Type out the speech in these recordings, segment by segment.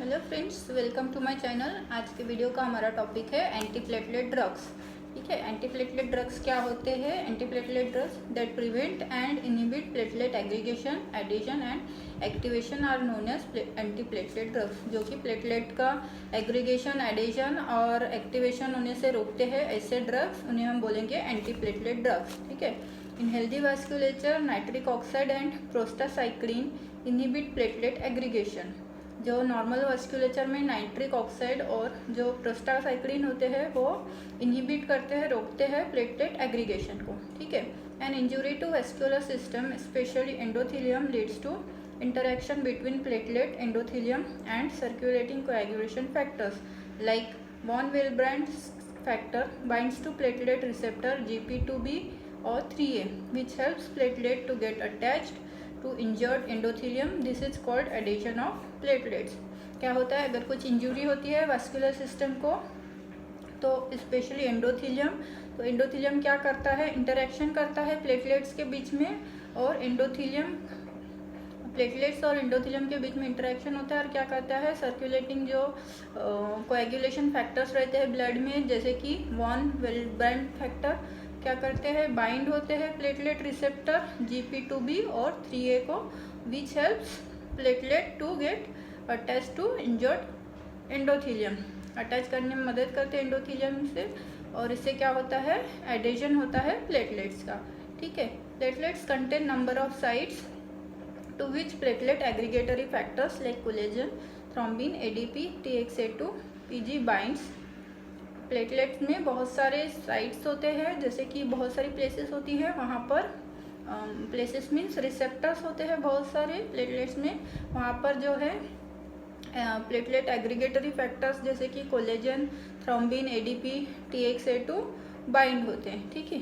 Hello friends, welcome to my channel. आज के video का हमारा टॉपिक है एंटीप्लेटलेट ड्रग्स। ठीक है, एंटीप्लेटलेट ड्रग्स क्या होते हैं? Antiplatelet drugs that prevent and inhibit platelet aggregation, addition and activation are known as antiplatelet drugs, जो कि प्लेटलेट का एग्रीगेशन, एडिशन और एक्टिवेशन होने से रोकते हैं। ऐसे ड्रग्स उन्हें हम बोलेंगे एंटीप्लेटलेट ड्रग्स। ठीक है, in healthy vasculature nitric oxide and prostacyclin inhibit platelet aggregation. जो नॉर्मल वास्कुलेचर में नाइट्रिक ऑक्साइड और जो प्रोस्टासाइक्लिन होते हैं वो इनहिबिट करते हैं, रोकते हैं प्लेटलेट एग्रीगेशन को। ठीक है, an injury to vascular system specially endothelium leads to interaction between platelet, endothelium and circulating coagulation factors like von Willebrand factor binds to platelet receptor GP2B or 3A, which helps platelet to get attached to injured endothelium. This is called adhesion of platelets. क्या होता है अगर कुछ injury होती है vascular system को, तो specially endothelium, तो एंडोथीलियम क्या करता है? इंटरेक्शन करता है प्लेटलेट्स के बीच में, और एंडोथीलियम प्लेटलेट्स और एंडोथीलियम के बीच में इंटरेक्शन होता है और क्या करता है? सर्कुलेटिंग जो कोएगुलेशन फैक्टर्स रहते हैं ब्लड में, जैसे कि वॉन विल्ब्रेंड फैक्टर, क्या करते हैं? बाइंड होते हैं प्लेटलेट रिसेप्टर GP2B और 3A को, which helps platelet to get attach to injured endothelium. Attach करने में मदद करते हैं एंडोथीलियम से, और इससे क्या होता है? एडेशन होता है प्लेटलेट्स का। ठीक है, platelets contain number of sites to which platelet aggregatory factors like collagen, thrombin, ADP, TXA2, PG binds। Platelets में बहुत सारे साइट्स होते हैं, जैसे कि बहुत सारी प्लेसेस होती है, वहाँ पर प्लेसेस मीन्स रिसेप्टर्स होते हैं बहुत सारे प्लेटलेट्स में, वहाँ पर जो है प्लेटलेट एग्रीगेटरी फैक्टर्स जैसे कि collagen, thrombin, ADP, TXA2 bind होते हैं। ठीक है,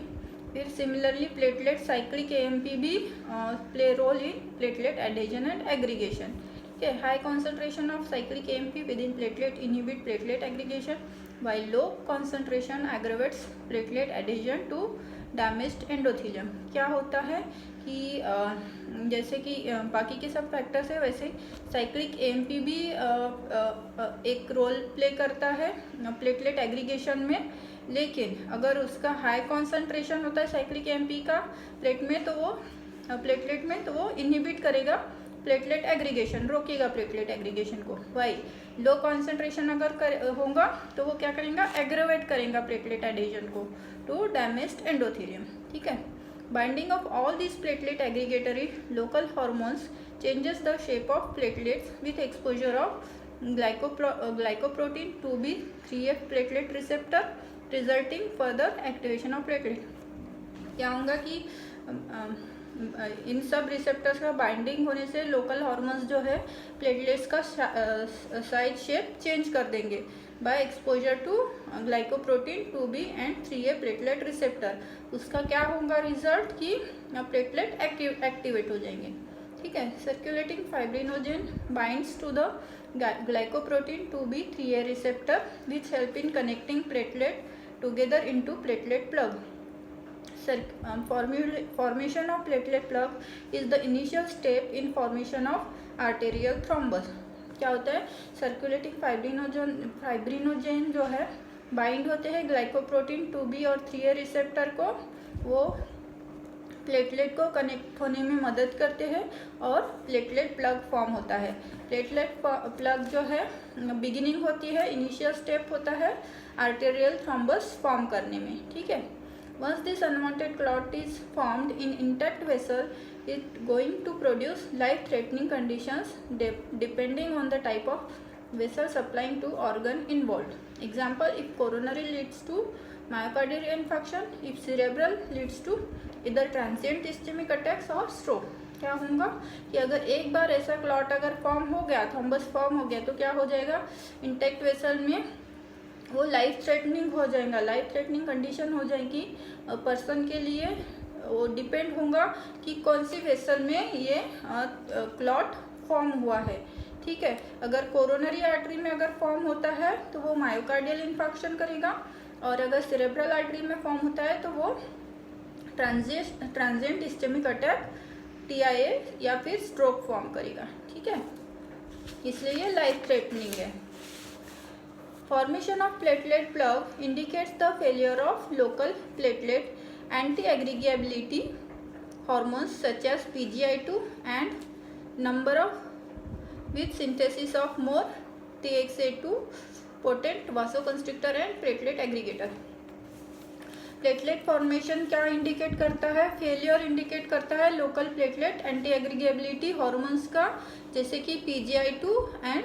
फिर सिमिलरली प्लेटलेट साइक्लिक AMP भी play role in platelet adhesion and aggregation. ठीक है, high concentration of cyclic AMP within platelet inhibit platelet aggregation, while low concentration aggravates platelet adhesion to damaged endothelium. क्या होता है कि जैसे कि बाकी के सब फैक्टर्स है, वैसे साइक्लिक AMP भी एक रोल प्ले करता है प्लेटलेट एग्रीगेशन में, लेकिन अगर उसका हाई कॉन्सेंट्रेशन होता है साइक्लिक AMP का प्लेटलेट में, तो वो इनहिबिट करेगा प्लेटलेट एग्रीगेशन, रोकेगा प्लेटलेट एग्रीगेशन को। वाई लो कॉन्सेंट्रेशन अगर होगा तो वो क्या करेगा? एग्रेवेट करेगा प्लेटलेट एडेशन को टू डैमेज्ड एंडोथीलियम। ठीक है, binding of all this platelet aggregatory local hormones changes the shape of platelets with exposure of glycoprotein 2B 3F platelet receptor resulting further activation of platelet. क्या होगा कि इन सब receptors का binding होने से local hormones जो है प्लेटलेट्स का साइज शेप चेंज कर देंगे by exposure to glycoprotein 2B and 3A platelet receptor. उसका क्या होगा रिजल्ट कि प्लेटलेट एक्टिवेट हो जाएंगे। ठीक है, circulating fibrinogen binds to the glycoprotein 2B 3A receptor which help in connecting platelet together into platelet plug. Formation of platelet plug is the initial step in formation of arterial thrombus. क्या होता है? Circulating fibrinogen जो है bind होते हैं glycoprotein 2B और 3A receptor को, वो प्लेटलेट को कनेक्ट होने में मदद करते हैं और प्लेटलेट प्लग फॉर्म होता है। प्लेटलेट प्लग जो है बिगिनिंग होती है, इनिशियल स्टेप होता है आर्टेरियल थ्रोम्बस फॉर्म करने में। ठीक है, once this unwanted clot is formed in intact vessel, it going to produce life threatening conditions depending on the type of vessel supplying to organ involved. Example, if coronary leads to myocardial infarction, if cerebral leads to either transient ischemic attacks or stroke. क्या होगा कि अगर एक बार ऐसा clot अगर form हो गया, thrombus form हो गया, तो क्या हो जाएगा? इंटेक्ट वेसल में वो लाइफ थ्रेटनिंग हो जाएगा, लाइफ थ्रेटनिंग कंडीशन हो जाएगी पर्सन के लिए। वो डिपेंड होगा कि कौन सी वेसल में ये क्लॉट फॉर्म हुआ है। ठीक है, अगर कोरोनरी आर्टरी में अगर फॉर्म होता है तो वो मायोकार्डियल इन्फेक्शन करेगा, और अगर सेरेब्रल आर्टरी में फॉर्म होता है तो वो ट्रांजिएंट इस्चेमिक अटैक TIA या फिर स्ट्रोक फॉर्म करेगा। ठीक है। इसलिए ये लाइफ थ्रेटनिंग है। Formation of platelet plug indicates the failure of local platelet anti aggregability hormones such as PGI2 and number of with synthesis of more TXA2 potent vasoconstrictor and platelet aggregator। Platelet formation क्या indicate करता है? Failure indicate करता है local platelet anti एग्रीगेबिलिटी hormones का, जैसे कि PGI2 and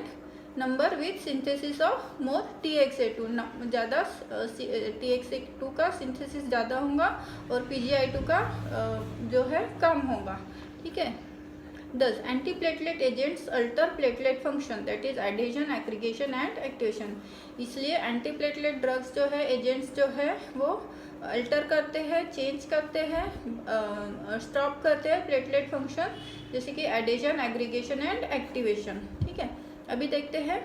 number with synthesis of more TXA2, ज़्यादा TXA2 का सिंथेसिस ज़्यादा होगा और PGI2 का जो है कम होगा। ठीक है। Thus, anti-platelet agents alter platelet function, that is adhesion, aggregation and activation। इसलिए एंटीप्लेटलेट ड्रग्स जो है, एजेंट्स जो है वो अल्टर करते हैं, चेंज करते हैं, स्टॉप करते हैं प्लेटलेट फंक्शन, जैसे कि एडेशन, एग्रीगेशन एंड एक्टिवेशन। ठीक है। अभी देखते हैं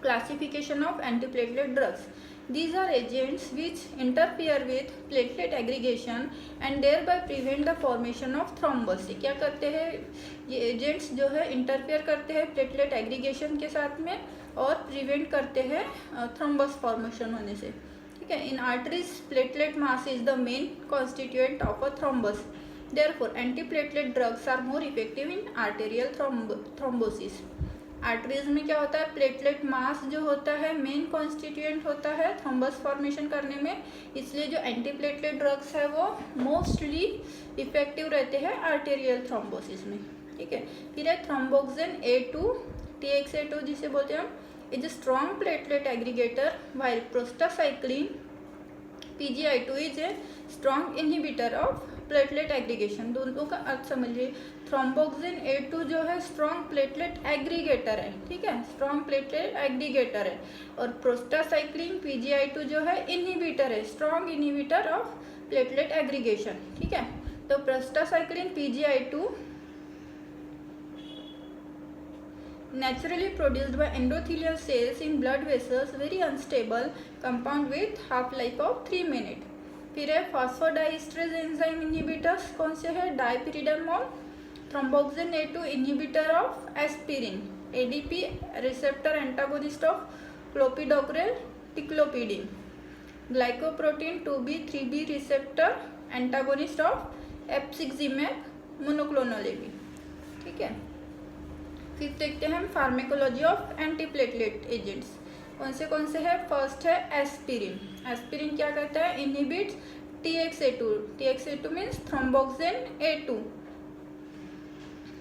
classification of antiplatelet drugs. These are agents which interfere with platelet aggregation and thereby prevent the formation of thrombus। क्या करते हैं ये एजेंट्स जो है, इंटरफेयर करते हैं प्लेटलेट एग्रीगेशन के साथ में और प्रिवेंट करते हैं थ्रोम्बस फॉर्मेशन होने से। ठीक है। In arteries platelet mass is the main constituent of a thrombus, therefore antiplatelet drugs are more effective in arterial thrombosis. Arteries में क्या होता है, प्लेटलेट मास जो होता है मेन कॉन्स्टिट्यूएंट होता है थ्रोम्बस फॉर्मेशन करने में, इसलिए जो एंटीप्लेटलेट ड्रग्स है वो मोस्टली इफेक्टिव रहते हैं आर्टेरियल थ्रोम्बोसिस में। ठीक है। फिर है थ्रोम्बोक्सिन A2, TXA2 जिसे बोलते हैं हम, is a strong platelet aggregator, while prostacyclin PGI2 is a strong inhibitor of platelet aggregation. दोनों का अर्थ समझिए। थ्रोम्बोक्सिन A2 जो है स्ट्रॉन्ग प्लेटलेट एग्रीगेटर है। ठीक है, स्ट्रॉन्ग प्लेटलेट एग्रीगेटर है, और प्रोस्टासाइक्लिन PGI2 जो है इनहिबिटर है, strong inhibitor of platelet aggregation. ठीक है। तो prostacyclin PGI2 naturally produced by endothelial cells in blood vessels, very unstable compound with half life of 3 minutes। फिर है फॉस्फोडाइस्ट्रेज एंजाइम इनहिबिटर्स, कौन से है? Dipyridamole, thromboxane A2 inhibitor of aspirin, ADP receptor antagonist of clopidogrel ticlopidine, glycoprotein 2B/3B receptor antagonist of abciximab monoclonal AB। ठीक है। फिर देखते हैं हम फार्मेकोलॉजी ऑफ एंटीप्लेटलेट एजेंट्स, कौन से है? फर्स्ट है एस्पिरिन। एस्पिरिन क्या करता है? Inhibits TXA2। TXA2 means thromboxane A2।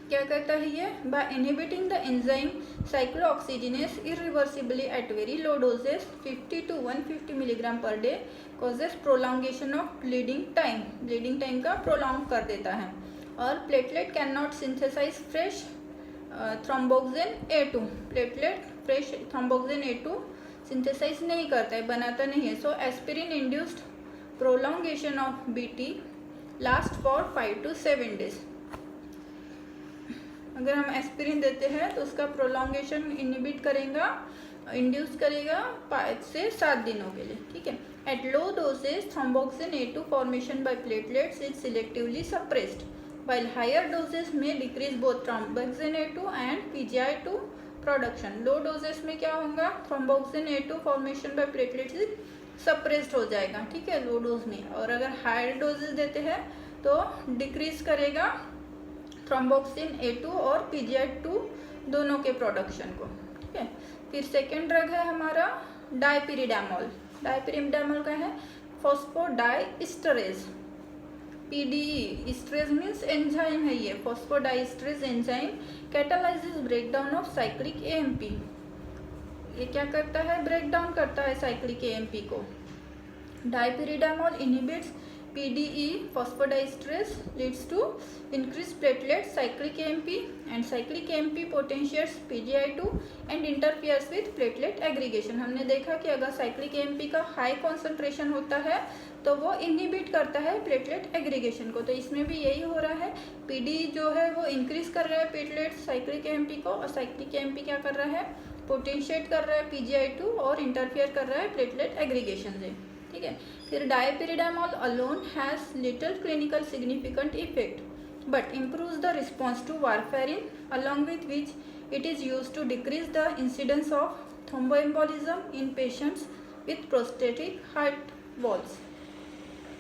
क्या करता है ये? By inhibiting the enzyme cyclooxygenase irreversibly at very low doses 50 to 150 milligram per day, causes prolongation of bleeding time, bleeding time का प्रोलॉन्ग कर देता है। और platelet can not synthesize fresh thromboxane A2, platelet fresh thromboxane A2 synthesize नहीं करता है, बनाता नहीं है। So aspirin induced prolongation of BT last for 5 to 7 days। अगर हम एस्पिरिन देते हैं तो उसका प्रोलॉन्गेशन इनहिबिट करेगा, इंड्यूस करेगा 5 से 7 दिनों के लिए। ठीक है। At low doses thromboxane A2 formation by platelets is selectively suppressed, while higher doses may decrease both thromboxane A2 and PGI2 production। Low doses में क्या होगा? Thromboxane A2 formation by platelets suppressed हो जाएगा। ठीक है, लो डोज में। और अगर हायर डोजेस देते हैं तो डिक्रीज करेगा थ्रोम्बोक्सिन A2 और PGI2 दोनों के प्रोडक्शन को। ठीक है। फिर सेकेंड ड्रग है हमारा डाइपिरिडामोल। डाइपिरिडामोल का है phosphodiesterase, PDE। Esterase means enzyme है ये, phosphodiesterase enzyme catalyzes breakdown of cyclic AMP। ये क्या करता है? ब्रेकडाउन करता है साइक्लिक AMP को। डाइपिरिडामोल inhibits PDE phosphodiesterase, leads to increased platelets, cyclic AMP, and cyclic AMP potentiates PGI2 and interferes with platelet aggregation। हमने देखा कि अगर cyclic AMP का हाई कॉन्सेंट्रेशन होता है तो वो इनहिबिट करता है प्लेटलेट एग्रीगेशन को। तो इसमें भी यही हो रहा है, PDE जो है वो इंक्रीज कर रहा है प्लेटलेट साइक्लिक AMP को, और साइक्लिक AMP क्या कर रहा है? पोटेंशिएट कर रहा है PGI2 और इंटरफेयर कर रहा है प्लेटलेट एग्रीगेशन से। ठीक है। फिर dipyridamole alone has little clinical significant effect but improves the response to warfarin, along with which it is use to decrease the incidence of thromboembolism in patients with prosthetic heart valves.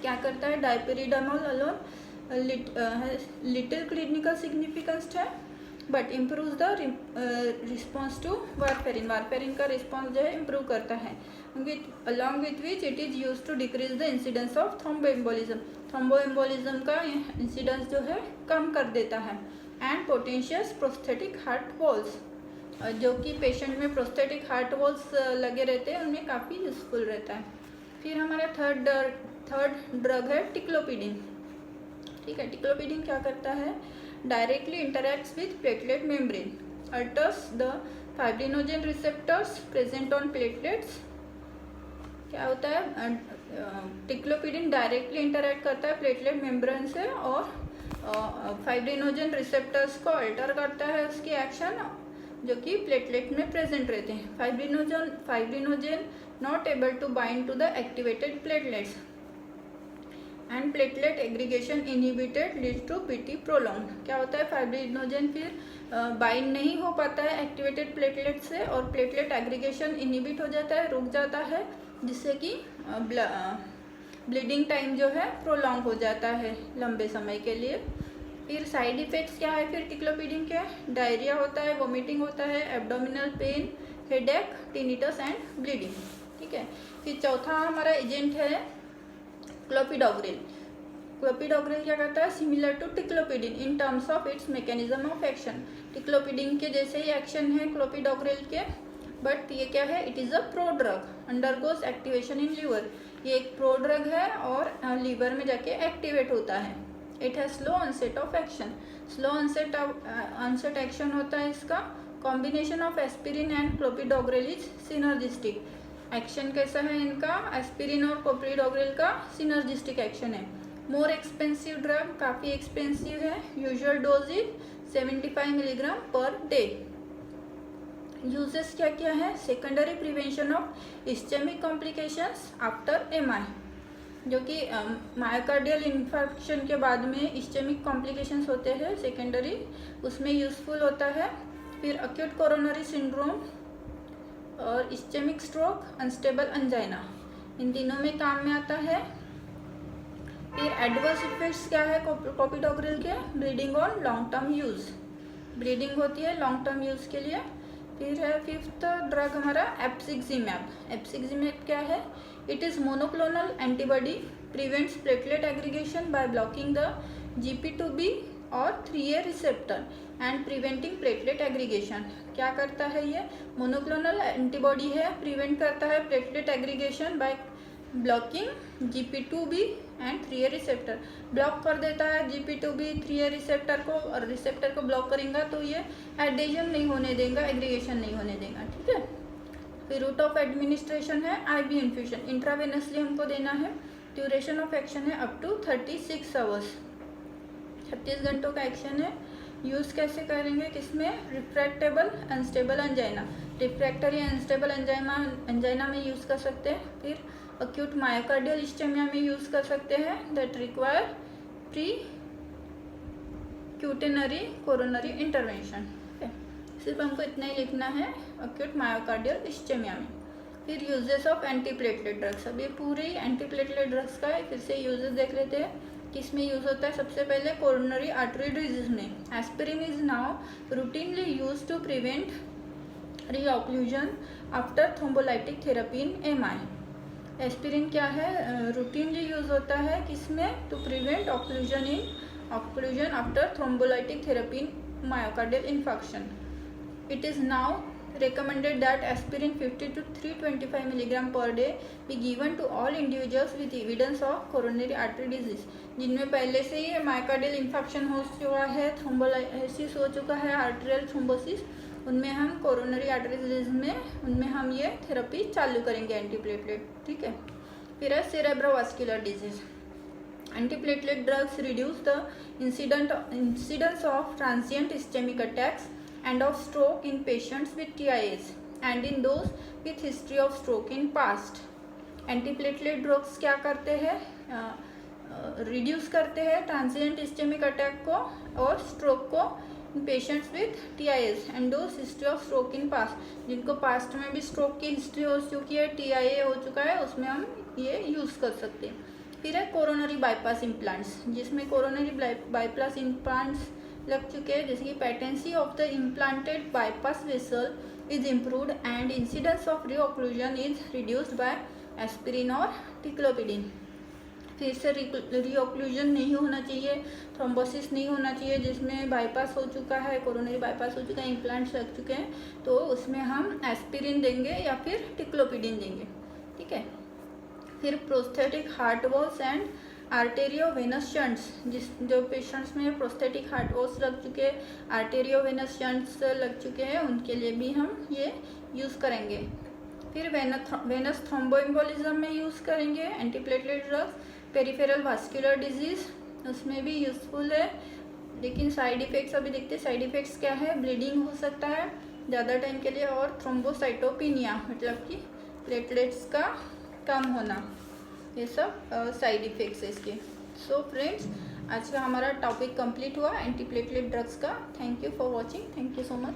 क्या करता है? Dipyridamole alone little clinical significance है but improve the response to warfarin. Warfarin का response जो है improve करता है, along with which it is use to decrease the incidence of thromboembolism. Thromboembolism का इंसिडेंस जो है कम कर देता है। एंड पोटेंशियस प्रोस्थेटिक हार्ट वॉल्स, जो कि पेशेंट में प्रोस्थेटिक हार्ट वॉल्स लगे रहते हैं उनमें काफ़ी यूजफुल रहता है। फिर हमारा थर्ड ड्रग है टिक्लोपिडिन। ठीक है, टिक्लोपिडिन क्या करता है? Directly interacts with platelet membrane, altars the fibrinogen receptors present on platelets. क्या होता है? टिक्लोपिडिन डायरेक्टली इंटरैक्ट करता है प्लेटलेट मेम्ब्रेन से और फाइब्रिनोजेन रिसेप्टर्स को अल्टर करता है उसकी एक्शन, जो कि प्लेटलेट में प्रेजेंट रहते हैं। Fibrinogen not able to bind to the activated platelets and platelet aggregation inhibited leads to PT prolong. क्या होता है? फाइब्रिनोजेन फिर बाइंड नहीं हो पाता है एक्टिवेटेड प्लेटलेट से और प्लेटलेट एग्रीगेशन इनहिबिट हो जाता है, रुक जाता है, जिससे कि ब्लीडिंग टाइम जो है प्रोलॉन्ग हो जाता है लंबे समय के लिए। फिर साइड इफ़ेक्ट्स क्या है फिर टिक्लोपिडिन के? डायरिया होता है, वोमिटिंग होता है, abdominal pain, headache, tinnitus and bleeding. ठीक है, फिर चौथा हमारा एजेंट है क्लोपिडोग्रिल। क्लोपिडोग्रिल क्या करता है? Similar to ticlopidine in terms of its mechanism of action. Ticlopidine के जैसे ही एक्शन है क्लोपिडोग्रिल के, बट ये क्या है? It is a pro drug, undergoes activation in liver. ये एक प्रो ड्रग है और लीवर में जाके एक्टिवेट होता है। It has slow onset of action. Slow onset action होता है इसका। Combination of aspirin and clopidogrel is synergistic. Action कैसा है इनका? एस्पिरिन और क्लोपिडोग्रिल का सिनर्जिस्टिक एक्शन है। मोर एक्सपेंसिव ड्रग, काफ़ी एक्सपेंसिव है। Usual dose is 75 milligram per day. Uses क्या क्या है? Secondary prevention of ischaemic complications after MI, जो कि मायोकार्डियल इन्फेक्शन के बाद में इस्चेमिक कॉम्प्लिकेशंस होते हैं सेकेंडरी, उसमें यूजफुल होता है। फिर अक्यूट कोरोनरी सिंड्रोम और इस्चेमिक स्ट्रोक, अनस्टेबल अंजाइना, इन तीनों में काम में आता है। फिर एडवर्स इफेक्ट्स क्या है क्लोपिडोग्रिल के? Bleeding on long term use, bleeding होती है लॉन्ग टर्म यूज़ के लिए। फिर है फिफ्थ ड्रग हमारा एप्सिक्जिमैब। एप्सिक्जिमैब क्या है? It is monoclonal antibody, prevents platelet aggregation by blocking the GP2B और 3A receptor and preventing platelet aggregation. क्या करता है ये? मोनोक्लोनल एंटीबॉडी है, प्रिवेंट करता है platelet aggregation by blocking GP2B and 3A receptor. Block कर देता है GP2B 3A रिसेप्टर को, और रिसेप्टर को ब्लॉक करेंगे तो ये एडेशन नहीं होने देगा, एग्रीगेशन नहीं होने देगा। ठीक है, फिर रूट ऑफ एडमिनिस्ट्रेशन है IV इन्फ्यूजन, इंट्रावेनसली हमको देना है। ड्यूरेशन ऑफ एक्शन है अप टू 36 आवर्स, 36 घंटों का एक्शन है। यूज़ कैसे करेंगे किसमें? Refractable unstable angina, refractory unstable angina में यूज़ कर सकते हैं। फिर अक्यूट मायोकार्डियल इस्चेमिया में यूज़ कर सकते हैं that require percutaneous coronary intervention. सिर्फ हमको इतना ही लिखना है अक्यूट मायोकार्डियल इस्चेमिया में। फिर यूजेस ऑफ एंटीप्लेटलेट ड्रग्स, अब ये पूरे ही एंटीप्लेटलेट ड्रग्स का है। फिर से यूजेस देख लेते हैं किसमें यूज़ होता है। सबसे पहले कोरोनरी आर्टरी डिजीज में aspirin is now routinely use to prevent reocclusion after thrombolytic therapy in MI. Aspirin क्या है? रूटीनली यूज होता है किसमें? To prevent occlusion after thrombolytic therapy in myocardial infection. It is now recommended that aspirin 50 to 325 milligram per day be given to all individuals with evidence of coronary artery disease, जिनमें पहले से ही myocardial infection हो चुका है, thrombolysis हो चुका है, arterial thrombosis, उनमें हम कोरोनरी आर्टरी डिजीज में उनमें हम ये थेरेपी चालू करेंगे एंटीप्लेटलेट। ठीक है, फिर है cerebrovascular disease. Antiplatelet drugs reduce the incidence of transient ischaemic attacks and of stroke in patients with TIAs and in those with history of stroke in past। Antiplatelet drugs क्या करते हैं? Reduce करते हैं transient ischaemic attack को और stroke को patients with TIAs एंडोस history of stroke in past, जिनको पास्ट में भी स्ट्रोक की हिस्ट्री हो चुकी है, TIA हो चुका है, उसमें हम ये यूज़ कर सकते हैं। फिर है कोरोनरी बाईपास इम्प्लांट्स, जिसमें कोरोनरी बाईपास इम्प्लांट्स लग चुके हैं, जैसे कि patency of the implanted bypass vessel is improved and incidence of reocclusion is reduced by aspirin और टिक्लोपिडिन। फिर से रीऑक्लूजन नहीं होना चाहिए, थ्रोम्बोसिस नहीं होना चाहिए, जिसमें बाईपास हो चुका है, कोरोनरी बाईपास हो चुका है, इम्प्लांट्स लग चुके हैं, तो उसमें हम एस्पिरिन देंगे या फिर टिक्लोपिडिन देंगे। ठीक है। फिर prosthetic heart walls and arteriovenous shunts, जो पेशेंट्स में प्रोस्थेटिक हार्ट वॉल्स लग चुके हैं, आर्टेरियोवेनस शंट्स लग चुके हैं, उनके लिए भी हम ये यूज़ करेंगे। फिर वेनस थ्रोम्बोएम्बोलिज्म में यूज़ करेंगे antiplatelet drugs. Peripheral vascular disease, उसमें भी यूज़फुल है, लेकिन साइड इफ़ेक्ट्स अभी देखते हैं। साइड इफ़ेक्ट्स क्या है, ब्लीडिंग हो सकता है ज़्यादा टाइम के लिए, और थ्रोम्बोसाइटोपिनिया मतलब कि प्लेटलेट्स का कम होना, ये सब साइड इफ़ेक्ट्स है इसके। सो फ्रेंड्स, आज का हमारा टॉपिक कंप्लीट हुआ एंटीप्लेटलेट ड्रग्स का। Thank you for watching, thank you so much.